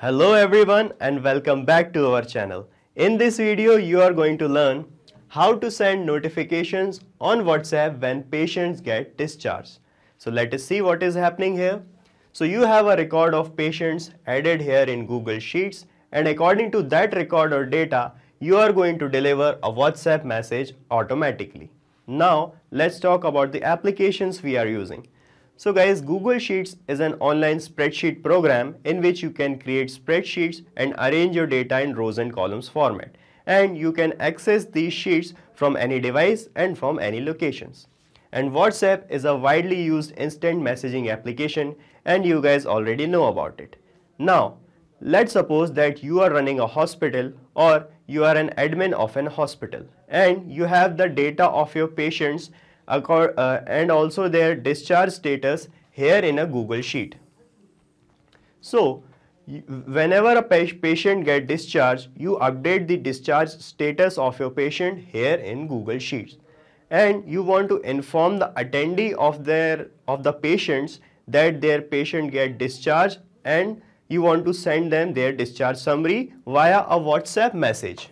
Hello everyone and welcome back to our channel. In this video you are going to learn how to send notifications on WhatsApp when patients get discharged. So let us see what is happening here. So you have a record of patients added here in Google Sheets, and according to that record or data you are going to deliver a WhatsApp message automatically. Now let's talk about the applications we are using. So guys, Google Sheets is an online spreadsheet program in which you can create spreadsheets and arrange your data in rows and columns format. And you can access these sheets from any device and from any locations. And WhatsApp is a widely used instant messaging application and you guys already know about it. Now, let's suppose that you are running a hospital or you are an admin of an hospital and you have the data of your patients and also their discharge status here in a Google Sheet. So, whenever a patient gets discharged, you update the discharge status of your patient here in Google Sheets. And you want to inform the attendee of the patients that their patient get discharged, and you want to send them their discharge summary via a WhatsApp message.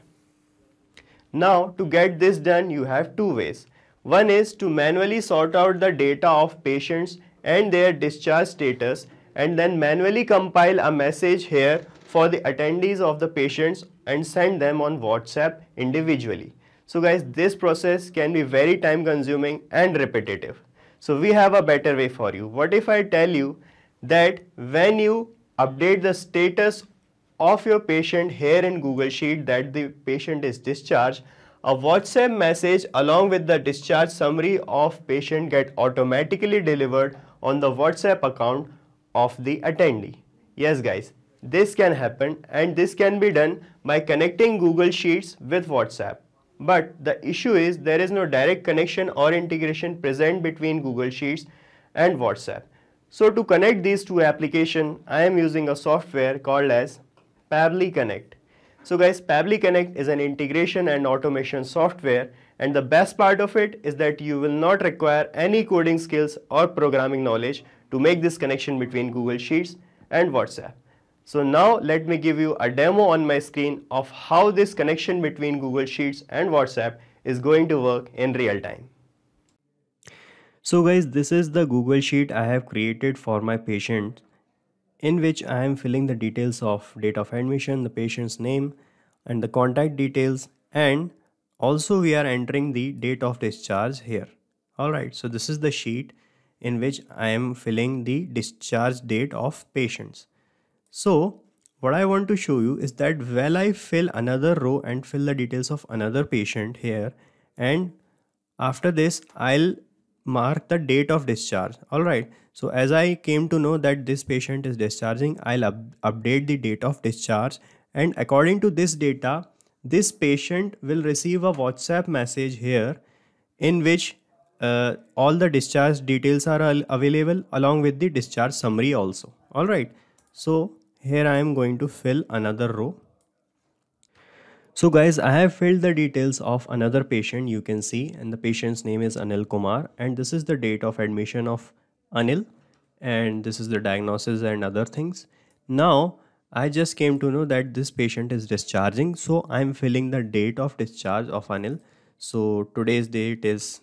Now, to get this done, you have two ways. One is to manually sort out the data of patients and their discharge status and then manually compile a message here for the attendees of the patients and send them on WhatsApp individually. So guys, this process can be very time consuming and repetitive. So we have a better way for you. What if I tell you that when you update the status of your patient here in Google Sheet that the patient is discharged, a WhatsApp message along with the discharge summary of patient get automatically delivered on the WhatsApp account of the attendee. Yes guys, this can happen and this can be done by connecting Google Sheets with WhatsApp. But the issue is there is no direct connection or integration present between Google Sheets and WhatsApp. So to connect these two applications, I am using a software called as Pabbly Connect. So guys, Pabbly Connect is an integration and automation software, and the best part of it is that you will not require any coding skills or programming knowledge to make this connection between Google Sheets and WhatsApp. So now let me give you a demo on my screen of how this connection between Google Sheets and WhatsApp is going to work in real time. So guys, this is the Google Sheet I have created for my patient, in which I am filling the details of date of admission, the patient's name and the contact details, and also we are entering the date of discharge here. Alright, so this is the sheet in which I am filling the discharge date of patients. So what I want to show you is that while I fill another row and fill the details of another patient here, and after this I'll mark the date of discharge. Alright, so as I came to know that this patient is discharging, I'll update the date of discharge, and according to this data, this patient will receive a WhatsApp message here in which all the discharge details are available along with the discharge summary also. Alright, so here I am going to fill another row. So guys, I have filled the details of another patient, you can see, and the patient's name is Anil Kumar, and this is the date of admission of Anil, and this is the diagnosis and other things. Now I just came to know that this patient is discharging, so I'm filling the date of discharge of Anil. So today's date is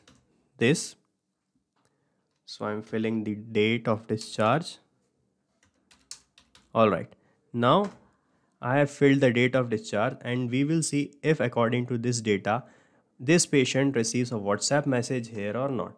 this, so I'm filling the date of discharge. Alright, now I have filled the date of discharge, and we will see if according to this data this patient receives a WhatsApp message here or not.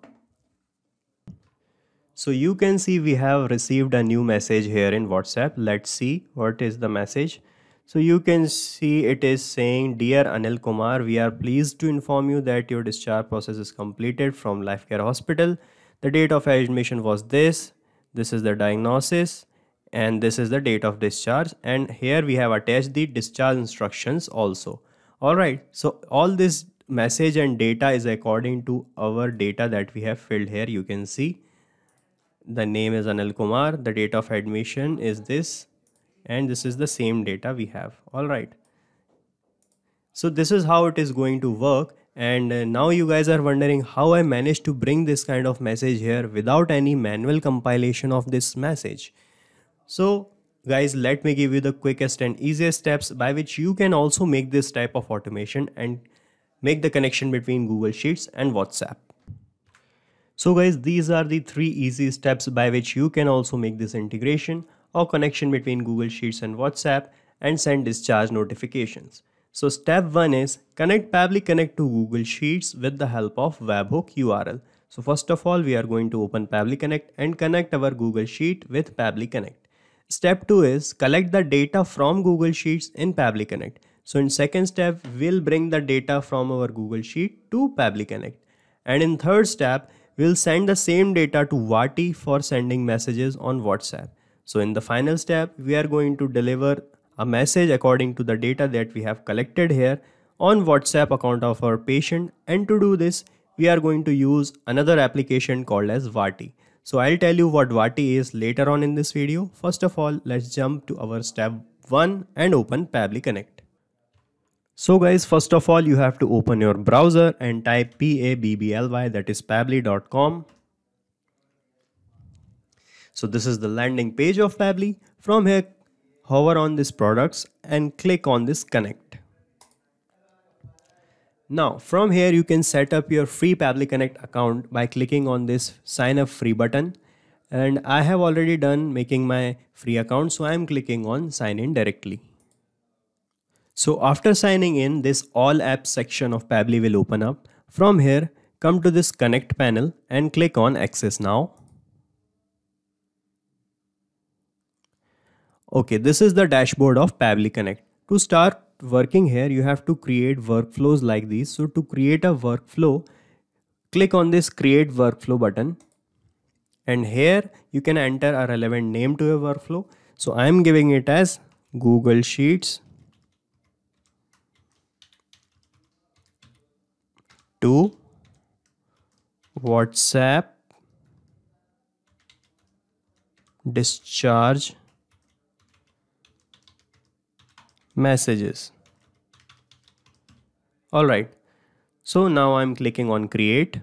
So you can see we have received a new message here in WhatsApp. Let's see what is the message. So you can see it is saying, "Dear Anil Kumar, we are pleased to inform you that your discharge process is completed from Lifecare Hospital. The date of admission was this is the diagnosis, and this is the date of discharge, and here we have attached the discharge instructions also." Alright, so all this message and data is according to our data that we have filled here. You can see the name is Anil Kumar, the date of admission is this, and this is the same data we have. Alright, so this is how it is going to work, and now you guys are wondering how I managed to bring this kind of message here without any manual compilation of this message. So Guys, let me give you the quickest and easiest steps by which you can also make this type of automation and make the connection between Google Sheets and WhatsApp. So guys, these are the 3 easy steps by which you can also make this integration or connection between Google Sheets and WhatsApp and send discharge notifications. So step 1 is connect Pabbly Connect to Google Sheets with the help of webhook URL. So first of all, we are going to open Pabbly Connect and connect our Google Sheet with Pabbly Connect. Step 2 is collect the data from Google Sheets in Pabbly Connect. So in second step, we'll bring the data from our Google Sheet to Pabbly Connect. And in third step, we'll send the same data to Vati for sending messages on WhatsApp. So in the final step, we are going to deliver a message according to the data that we have collected here on WhatsApp account of our patient. And to do this, we are going to use another application called as Vati. So I'll tell you what Vati is later on in this video. First of all, let's jump to our step 1 and open Pabbly Connect. So guys, first of all, you have to open your browser and type PABBLY, that is pabbly.com. So this is the landing page of Pabbly. From here, hover on this products and click on this connect. Now from here you can set up your free Pabbly Connect account by clicking on this sign up free button, and I have already done making my free account, so I am clicking on sign in directly. So after signing in, this all apps section of Pabbly will open up. From here, come to this connect panel and click on access now. Okay, this is the dashboard of Pabbly Connect. To start working here, you have to create workflows like these. So to create a workflow, click on this create workflow button. And here you can enter a relevant name to your workflow. So I am giving it as Google Sheets to WhatsApp discharge messages. Alright, so now I'm clicking on create.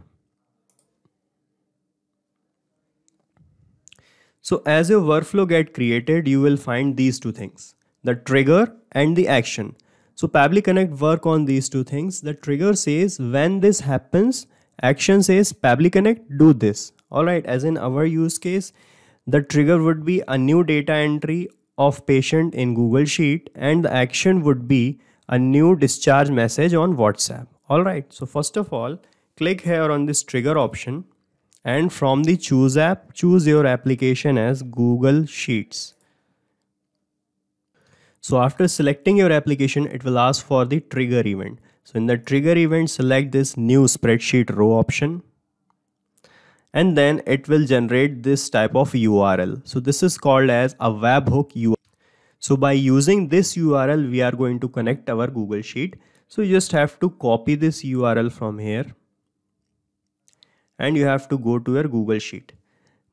So as your workflow get created, you will find these two things, the trigger and the action. So Pabbly Connect work on these two things. The trigger says when this happens, action says Pabbly Connect do this. Alright, as in our use case, the trigger would be a new data entry of patient in Google Sheet, and the action would be a new discharge message on WhatsApp. Alright, so first of all, click here on this trigger option, and from the choose app, choose your application as Google Sheets. So after selecting your application, it will ask for the trigger event. So in the trigger event, select this new spreadsheet row option, and then it will generate this type of URL. So this is called as a webhook URL. So by using this URL, we are going to connect our Google Sheet. So you just have to copy this URL from here, and you have to go to your Google Sheet.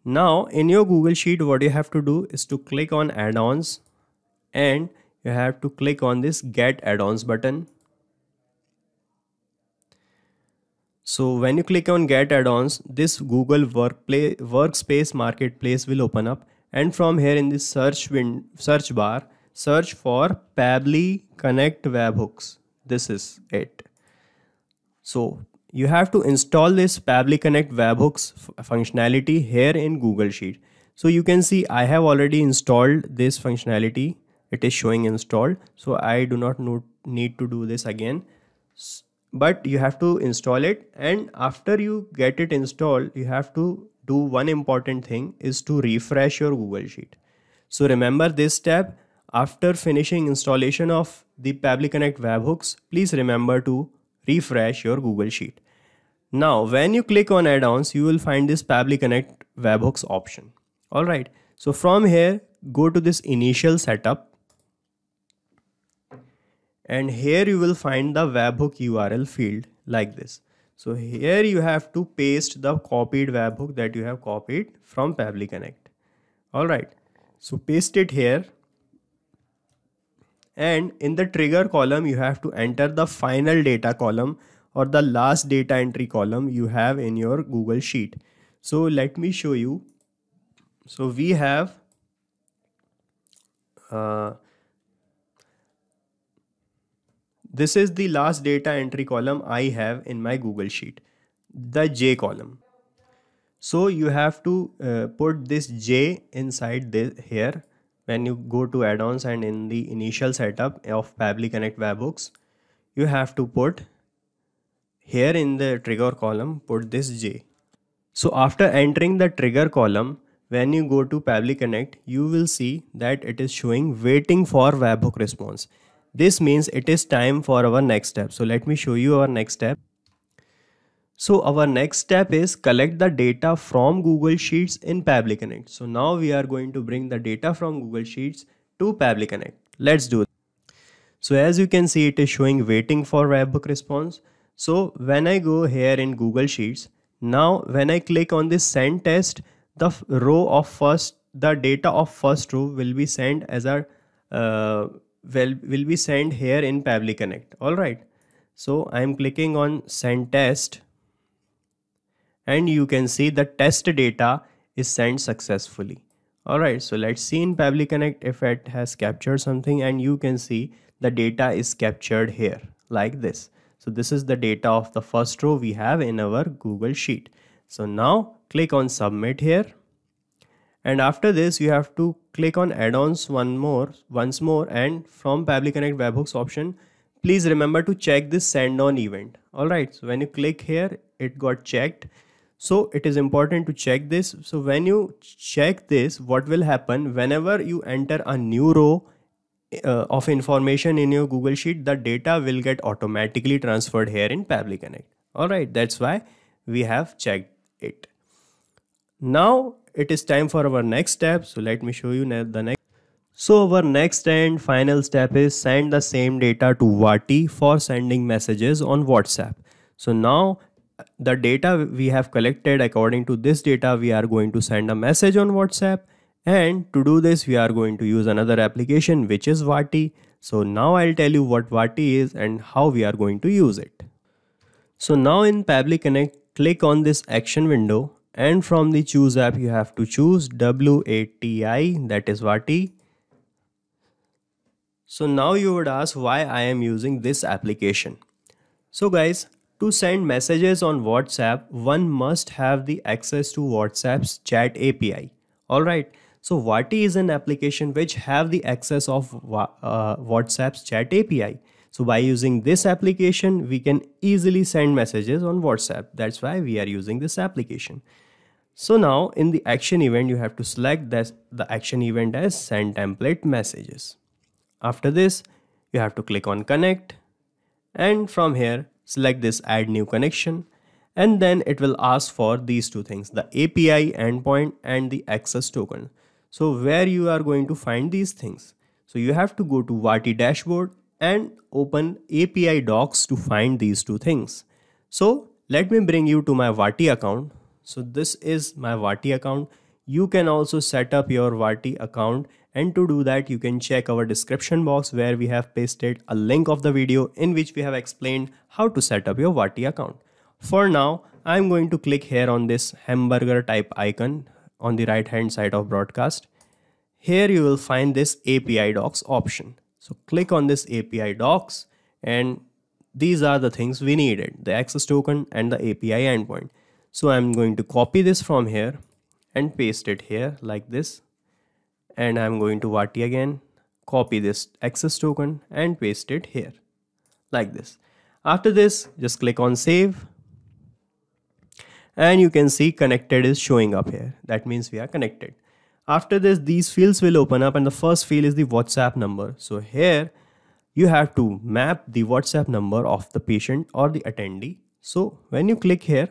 Now in your Google Sheet, what you have to do is to click on add-ons, and you have to click on this get add-ons button. So when you click on get add-ons, this Google Workspace Marketplace will open up, and from here in this search bar, search for Pabbly Connect webhooks. This is it. So you have to install this Pabbly Connect webhooks functionality here in Google Sheet. So you can see I have already installed this functionality. It is showing installed, so I do not need to do this again. But you have to install it, and after you get it installed, you have to do one important thing, is to refresh your Google Sheet. So remember this step. After finishing installation of the Pabbly Connect webhooks, please remember to refresh your Google Sheet. Now when you click on add-ons, you will find this Pabbly Connect webhooks option. Alright, so from here, go to this initial setup, and here you will find the webhook URL field like this. So here you have to paste the copied webhook that you have copied from Pabbly Connect. Alright, so paste it here, and in the trigger column you have to enter the final data column or the last data entry column you have in your Google Sheet. So let me show you. So we have this is the last data entry column I have in my Google Sheet, the J column. So you have to put this J inside this here when you go to add-ons, and in the initial setup of Pabbly Connect webhooks, you have to put here in the trigger column, put this J. So after entering the trigger column, when you go to Pabbly Connect, you will see that it is showing waiting for webhook response. This means it is time for our next step. So let me show you our next step. So our next step is collect the data from Google Sheets in Pabbly Connect. So now we are going to bring the data from Google Sheets to Pabbly Connect. Let's do it. So as you can see, it is showing waiting for webhook response. So when I go here in Google Sheets, now when I click on this send test, the row of the data of first row will be sent as a will be sent here in Pabbly Connect. All right. So I am clicking on send test, and you can see the test data is sent successfully. Alright, so let's see in Pabbly Connect if it has captured something, and you can see the data is captured here like this. So this is the data of the first row we have in our Google Sheet. So now click on submit here, and after this you have to click on add-ons once more, and from Pabbly Connect webhooks option, please remember to check this send on event. Alright, so when you click here, it got checked. So it is important to check this. So when you check this, what will happen whenever you enter a new row of information in your Google Sheet, the data will get automatically transferred here in Pabbly Connect. Alright, that's why we have checked it. Now it is time for our next step. So let me show you the next. So our next and final step is send the same data to Vati for sending messages on WhatsApp. So now the data we have collected, according to this data, we are going to send a message on WhatsApp, and to do this we are going to use another application, which is Vati. So now I'll tell you what Vati is and how we are going to use it. So now in Pabbly Connect, click on this action window, and from the choose app you have to choose WATI, that is Vati. So now you would ask why I am using this application. So guys, to send messages on WhatsApp, one must have the access to WhatsApp's chat API. Alright, so Vati is an application which have the access of WhatsApp's chat API. So by using this application, we can easily send messages on WhatsApp. That's why we are using this application. So now in the action event, you have to select the action event as send template messages. After this, you have to click on connect, and from here select this add new connection, and then it will ask for these two things, the API endpoint and the access token. So where you are going to find these things? So you have to go to Vati dashboard and open API docs to find these two things. So let me bring you to my Vati account. So this is my Vati account. You can also set up your Vati account, and to do that you can check our description box where we have pasted a link of the video in which we have explained how to set up your Vati account. For now, I'm going to click here on this hamburger type icon on the right hand side of broadcast. Here you will find this API docs option. So click on this API docs, and these are the things we needed, the access token and the API endpoint. So I'm going to copy this from here and paste it here like this. And I'm going to Vati again, copy this access token and paste it here like this. After this, just click on save, and you can see connected is showing up here. That means we are connected. After this, these fields will open up, and the first field is the WhatsApp number. So here you have to map the WhatsApp number of the patient or the attendee. So when you click here,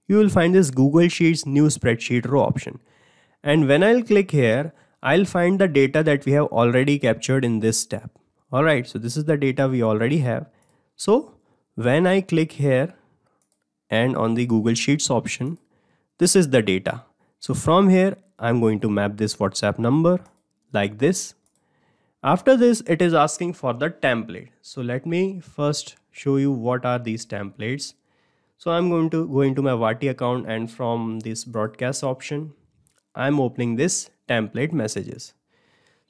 you will find this Google Sheets new spreadsheet row option. And when I'll click here, I'll find the data that we have already captured in this tab. Alright, so this is the data we already have. So when I click here and on the Google Sheets option, this is the data. So from here, I'm going to map this WhatsApp number like this. After this, it is asking for the template. So let me first show you what are these templates. So I'm going to go into my Vati account, and from this broadcast option, I'm opening this template messages.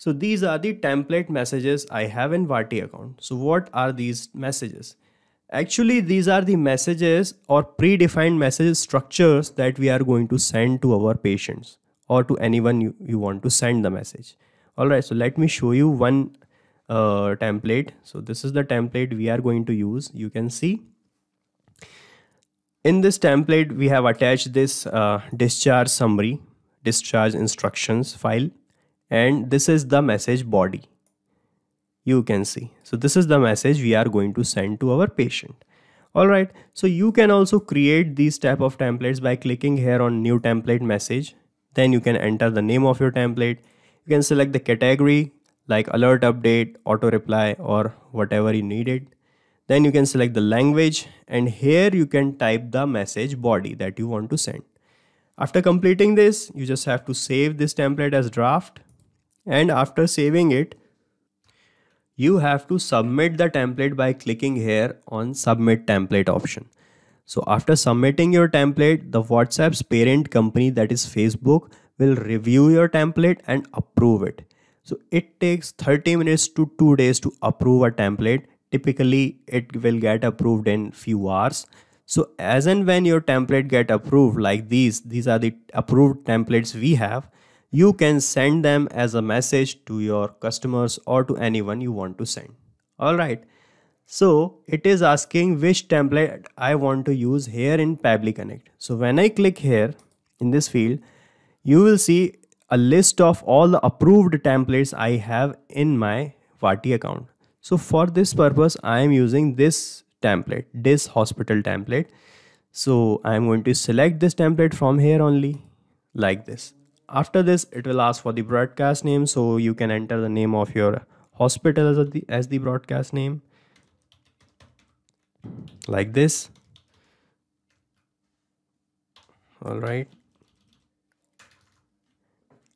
So these are the template messages I have in Vati account. So what are these messages? Actually, these are the messages or predefined message structures that we are going to send to our patients or to anyone you want to send the message. All right, so let me show you one template. So this is the template we are going to use. You can see in this template, we have attached this discharge summary, discharge instructions file, and this is the message body. You can see. So this is the message we are going to send to our patient. All right. So you can also create these type of templates by clicking here on new template message. Then you can enter the name of your template. You can select the category like alert update, auto reply, or whatever you needed. Then you can select the language, and here you can type the message body that you want to send. After completing this, you just have to save this template as draft, and after saving it, you have to submit the template by clicking here on submit template option. So after submitting your template, the WhatsApp's parent company, that is Facebook, will review your template and approve it. So it takes 30 minutes to 2 days to approve a template. Typically it will get approved in few hours. So as and when your template get approved, like these are the approved templates we have, you can send them as a message to your customers or to anyone you want to send. All right. So it is asking which template I want to use here in Pabbly Connect. So when I click here in this field, you will see a list of all the approved templates I have in my Vati account. So for this purpose, I am using this template, this hospital template. So I am going to select this template from here only, like this. After this, it will ask for the broadcast name. So you can enter the name of your hospital as the broadcast name, like this. All right.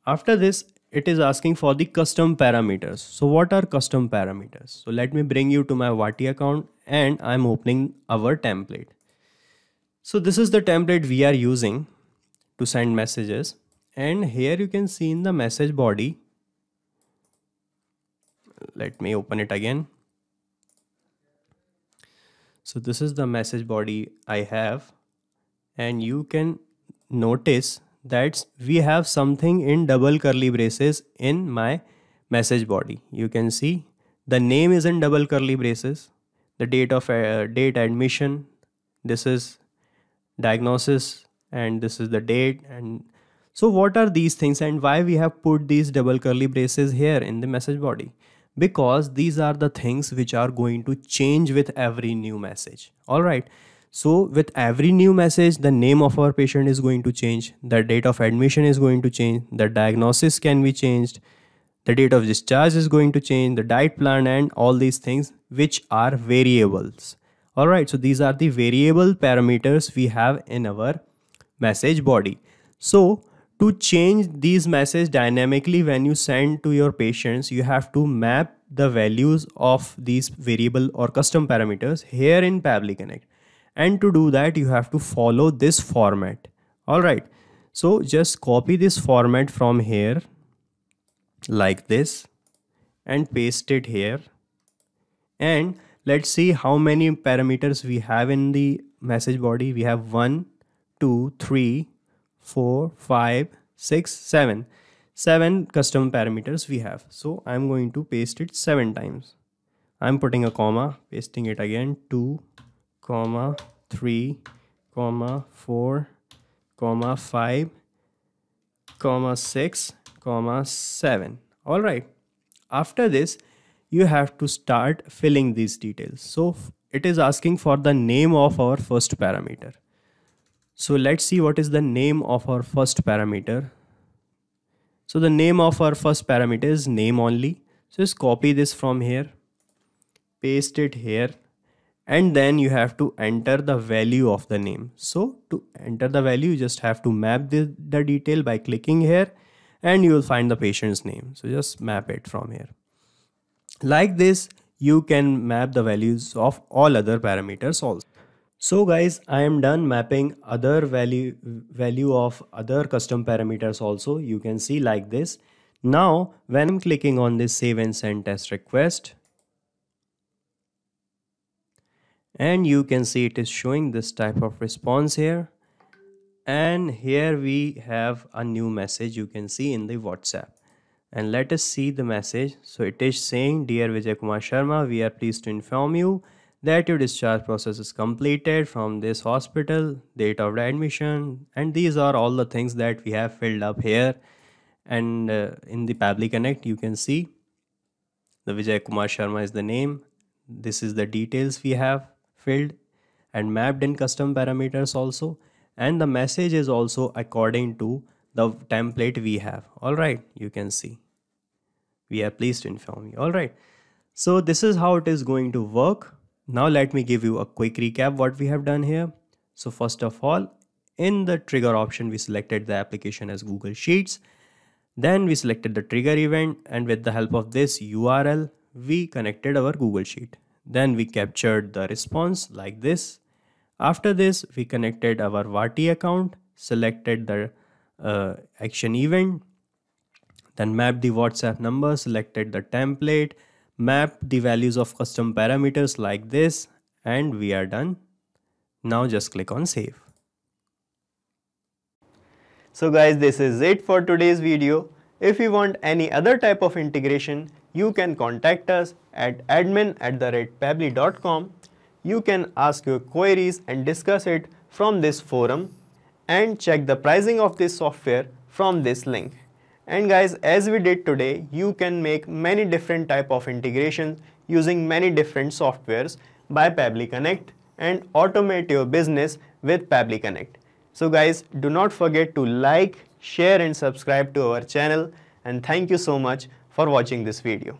After this, it is asking for the custom parameters. So what are custom parameters? So let me bring you to my Vati account, and I'm opening our template. So this is the template we are using to send messages. And here you can see in the message body, let me open it again. So this is the message body I have, and you can notice that we have something in double curly braces in my message body. You can see the name is in double curly braces, the date of date admission, this is diagnosis, and this is the date. And so what are these things and why we have put these double curly braces here in the message body? Because these are the things which are going to change with every new message. All right. So with every new message, the name of our patient is going to change, the date of admission is going to change, the diagnosis can be changed, the date of discharge is going to change, the diet plan, and all these things which are variables. All right. So these are the variable parameters we have in our message body. So to change these messages dynamically when you send to your patients, you have to map the values of these variable or custom parameters here in Pabbly Connect. And to do that, you have to follow this format. All right. So just copy this format from here like this and paste it here. And let's see how many parameters we have in the message body. We have 1, 2, 3, 4, 5, 6, 7. 7 custom parameters we have. So I'm going to paste it 7 times. I'm putting a comma, pasting it again, 2, 3, 4, 5, 6, 7. All right. After this, you have to start filling these details. So it is asking for the name of our first parameter. So let's see what is the name of our first parameter. So the name of our first parameter is name only. So just copy this from here, paste it here, and then you have to enter the value of the name. So to enter the value, you just have to map the detail by clicking here, and you will find the patient's name. So just map it from here. Like this, you can map the values of all other parameters also. So guys, I am done mapping other value of other custom parameters also. You can see like this. Now when I'm clicking on this save and send test request, and you can see it is showing this type of response here, and here we have a new message you can see in the WhatsApp. And let us see the message. So it is saying, dear Vijay Kumar Sharma, we are pleased to inform you that your discharge process is completed from this hospital, date of the admission, and these are all the things that we have filled up here. And in the Pabbly Connect you can see the Vijay Kumar Sharma is the name. This is the details we have filled and mapped in custom parameters also, and the message is also according to the template we have. All right, you can see we are pleased to inform you. All right, so this is how it is going to work. Now let me give you a quick recap what we have done here. So first of all, in the trigger option we selected the application as Google Sheets. Then we selected the trigger event, and with the help of this URL we connected our Google Sheet. Then we captured the response like this. After this we connected our Vati account, selected the action event, then mapped the WhatsApp number, selected the template, mapped the values of custom parameters like this, and we are done. Now just click on save. So guys, this is it for today's video. If you want any other type of integration, you can contact us at admin@pabbly.com. You can ask your queries and discuss it from this forum, and check the pricing of this software from this link. And guys, as we did today, you can make many different type of integrations using many different softwares by Pabbly Connect and automate your business with Pabbly Connect. So guys, do not forget to like, share and subscribe to our channel, and thank you so much for watching this video.